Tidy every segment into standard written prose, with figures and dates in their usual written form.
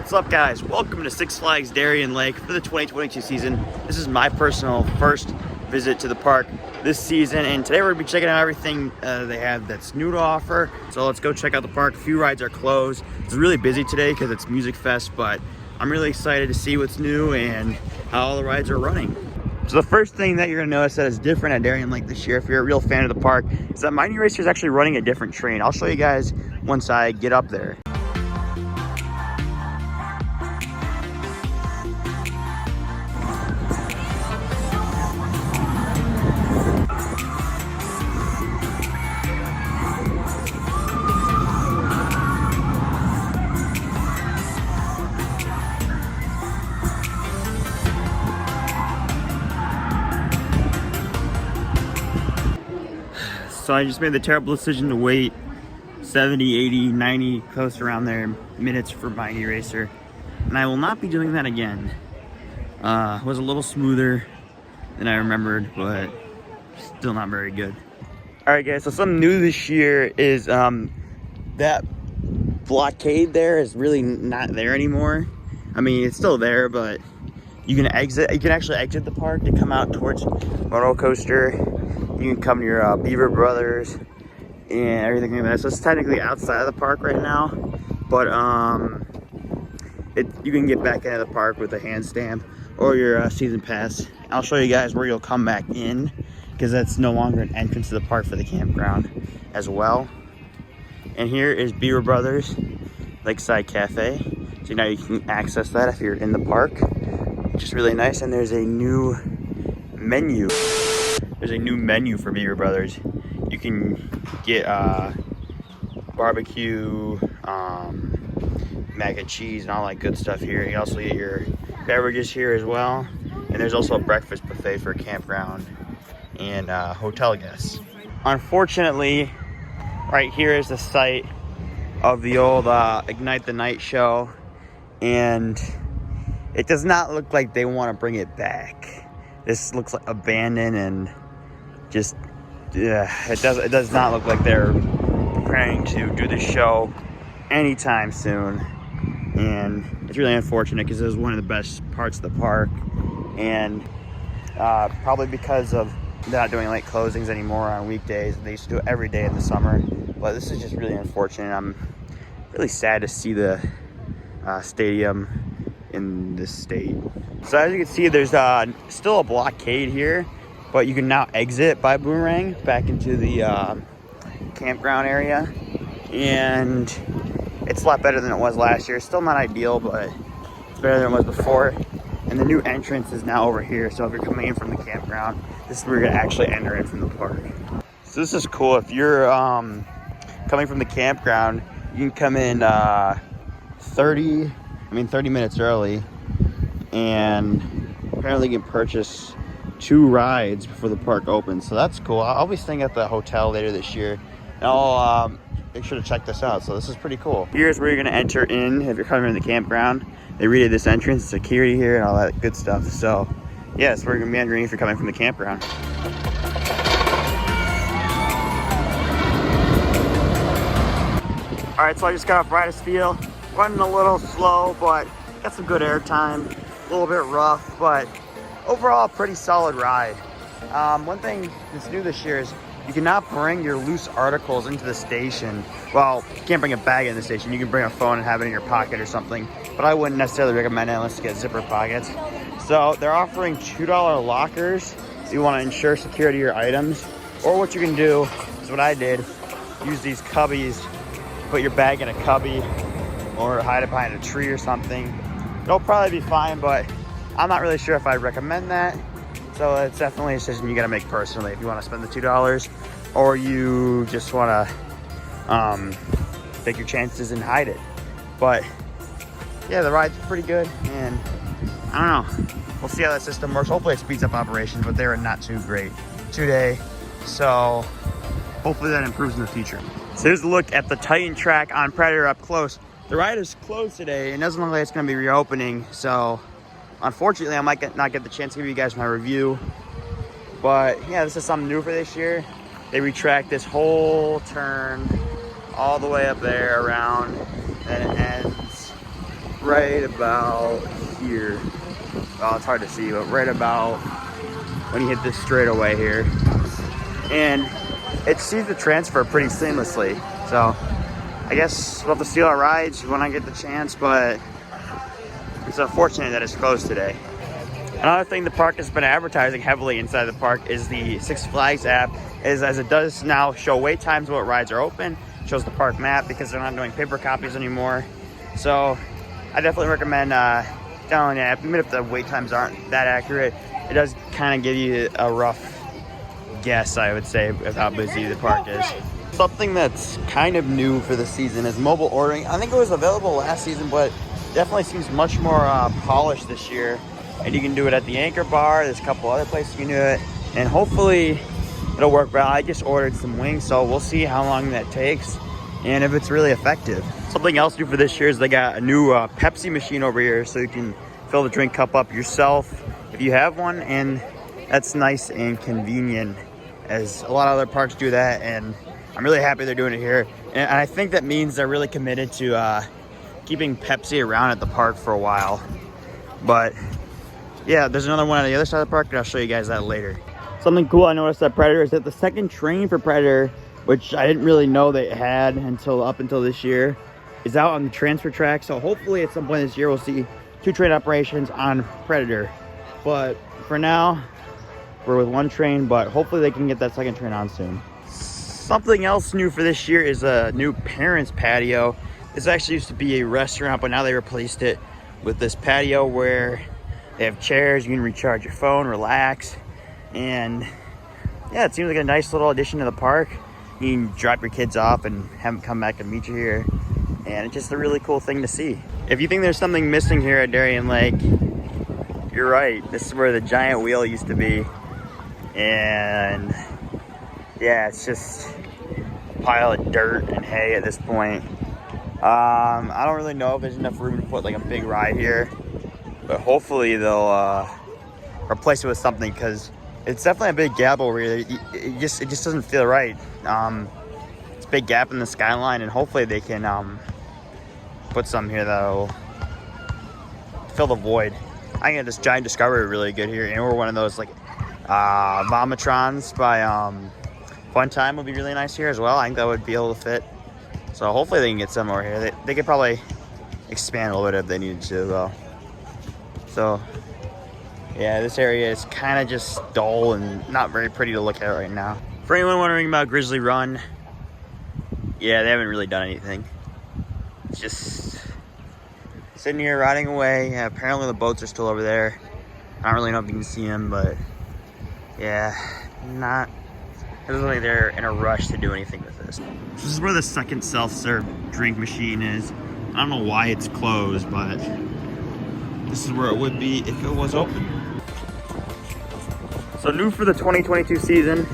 What's up, guys? Welcome to Six Flags Darien Lake for the 2022 season. This is my personal first visit to the park this season, and today we're gonna be checking out everything they have that's new to offer. So let's go check out the park. A few rides are closed. It's really busy today because it's Music Fest, but I'm really excited to see what's new and how all the rides are running. So the first thing that you're gonna notice that is different at Darien Lake this year, if you're a real fan of the park, is that Mighty Racer is actually running a different train. I'll show you guys once I get up there. So I just made the terrible decision to wait 70, 80, 90, close around there minutes for Mighty Racer. And I will not be doing that again. It was a little smoother than I remembered, but still not very good. Alright guys, so something new this year is that blockade there is really not there anymore. I mean, it's still there, but you can actually exit the park to come out towards roller coaster. You can come to your Beaver Brothers and everything like that. So it's technically outside of the park right now, but you can get back into the park with a hand stamp or your season pass. I'll show you guys where you'll come back in, because that's no longer an entrance to the park for the campground as well. And here is Beaver Brothers Lakeside Cafe. So now you can access that if you're in the park, which is really nice. And there's a new menu. There's a new menu for Beaver Brothers. You can get barbecue, mac and cheese, and all that good stuff here. You can also get your beverages here as well. And there's also a breakfast buffet for campground and hotel guests. Unfortunately, right here is the site of the old Ignite the Night show, and it does not look like they want to bring it back. This looks like abandoned and just, it does not look like they're preparing to do the show anytime soon. And it's really unfortunate because it was one of the best parts of the park. And probably because of not doing late closings anymore on weekdays. They used to do it every day in the summer. But this is just really unfortunate. I'm really sad to see the stadium in this state. So as you can see, there's still a blockade here, but you can now exit by Boomerang back into the campground area, and it's a lot better than it was last year. Still not ideal, but it's better than it was before. And the new entrance is now over here, so if you're coming in from the campground, this is where you're gonna actually enter in from the park. So this is cool. If you're coming from the campground, you can come in 30 minutes early, and apparently you can purchase 2 rides before the park opens. So that's cool. I'll be staying at the hotel later this year, and I'll make sure to check this out. So this is pretty cool. Here's where you're gonna enter in if you're coming in the campground. They redid this entrance, security here, and all that good stuff. So yeah, that's where you're gonna be entering if you're coming from the campground. All right, so I just got off Riders Field, running a little slow, but got some good air time. A little bit rough, but overall a pretty solid ride. One thing that's new this year is you cannot bring your loose articles into the station. Well, you can't bring a bag in the station. You can bring a phone and have it in your pocket or something, but I wouldn't necessarily recommend it unless you get zipper pockets. So they're offering $2 lockers if you want to ensure security of your items. Or what you can do is what I did, use these cubbies, put your bag in a cubby or hide it behind a tree or something. It'll probably be fine, but I'm not really sure if I'd recommend that. So it's definitely a decision you gotta make personally if you wanna spend the $2 or you just wanna take your chances and hide it. But yeah, the ride's pretty good, and I don't know. We'll see how that system works. Hopefully it speeds up operations, but they were not too great today. So hopefully that improves in the future. So here's a look at the Titan track on Predator up close. The ride is closed today and doesn't look like it's gonna be reopening. So unfortunately, I might not get the chance to give you guys my review. But yeah, this is something new for this year. They retract this whole turn all the way up there around, and it ends right about here. Well, it's hard to see, but right about when you hit this straightaway here. And it seems to transfer pretty seamlessly. So I guess we'll have to see how it rides when I get the chance, but it's unfortunate that it's closed today. Another thing the park has been advertising heavily inside the park is the Six Flags app, as it does now show wait times, what rides are open, shows the park map because they're not doing paper copies anymore. So I definitely recommend downloading the app, even if the wait times aren't that accurate. It does kind of give you a rough guess, I would say, of how busy the park is. Something that's kind of new for the season is mobile ordering. I think it was available last season, but definitely seems much more polished this year. And you can do it at the Anchor Bar. There's a couple other places you can do it, and hopefully it'll work well. I just ordered some wings, so we'll see how long that takes and if it's really effective. Something else new for this year is they got a new Pepsi machine over here, so you can fill the drink cup up yourself if you have one, and that's nice and convenient, as a lot of other parks do that, and I'm really happy they're doing it here. And I think that means they're really committed to keeping Pepsi around at the park for a while. But yeah, there's another one on the other side of the park, and I'll show you guys that later. Something cool I noticed at Predator is that the second train for Predator, which I didn't really know they had up until this year, is out on the transfer track. So hopefully at some point this year we'll see 2 train operations on Predator. But for now, we're with 1 train, but hopefully they can get that second train on soon. Something else new for this year is a new parents patio. This actually used to be a restaurant, but now they replaced it with this patio where they have chairs, you can recharge your phone, relax, and yeah, it seems like a nice little addition to the park. You can drop your kids off and have them come back and meet you here, and it's just a really cool thing to see. If you think there's something missing here at Darien Lake, you're right. This is where the giant wheel used to be, and yeah, it's just a pile of dirt and hay at this point. I don't really know if there's enough room to put like a big ride here, but hopefully they'll replace it with something, because it's definitely a big gap over here. It just doesn't feel right. It's a big gap in the skyline, and hopefully they can put some here that'll fill the void. I think this giant Discovery really good here, and we're one of those like Vomitrons by Fun Time would be really nice here as well. I think that would be able to fit. So hopefully they can get some over here. They could probably expand a little bit if they needed to though. So yeah, this area is kind of just dull and not very pretty to look at right now. For anyone wondering about Grizzly Run, yeah, they haven't really done anything. It's just sitting here riding away. Yeah, apparently the boats are still over there. I don't really know if you can see them, but yeah, it doesn't look like they're in a rush to do anything with this. This is where the second self-serve drink machine is. I don't know why it's closed, but this is where it would be if it was open. So new for the 2022 season,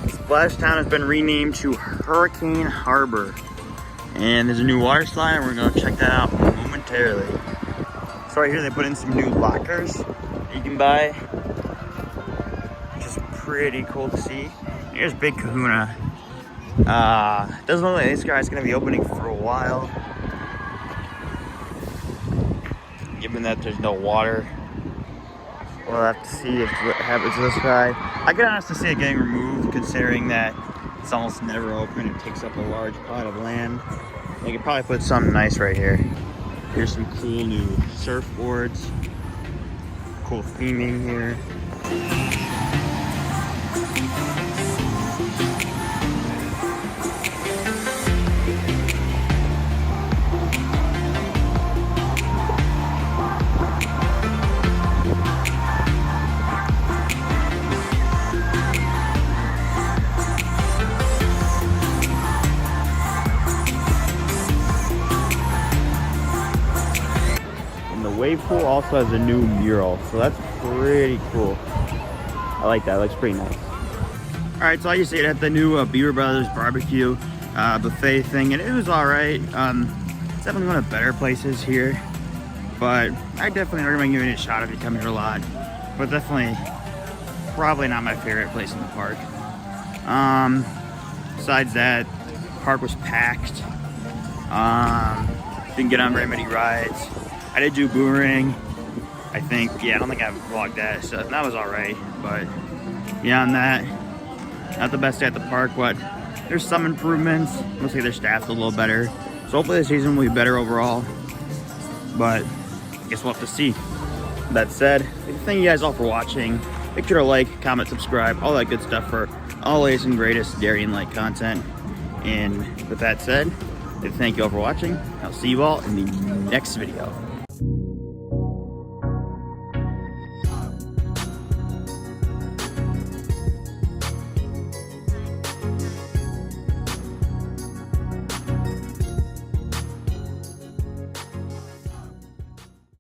Splashtown has been renamed to Hurricane Harbor. And there's a new water slide, and we're gonna check that out momentarily. So right here they put in some new lockers that you can buy, which is pretty cool to see. Here's Big Kahuna. Doesn't look like this guy's gonna be opening for a while, given that there's no water. We'll have to see what happens to this guy. I can honestly see it getting removed, considering that it's almost never open. It takes up a large plot of land. They could probably put something nice right here. Here's some cool new surfboards. Cool theming here. Wave pool also has a new mural, so that's pretty cool. I like that. It looks pretty nice. All right, so I just ate at the new Beaver Brothers barbecue buffet thing, and it was all right. It's definitely one of the better places here, but I definitely recommend giving it a shot if you come here a lot. But definitely, probably not my favorite place in the park. Besides that, the park was packed. Didn't get on very many rides. I did do boomerang. I think, yeah, I don't think I vlogged that, so that was all right. But beyond that, not the best day at the park, but there's some improvements. Mostly their staff's a little better. So hopefully the season will be better overall. But I guess we'll have to see. That said, thank you guys all for watching. Make sure to like, comment, subscribe, all that good stuff for all latest and greatest Darien Lake content. And with that said, thank you all for watching. I'll see you all in the next video.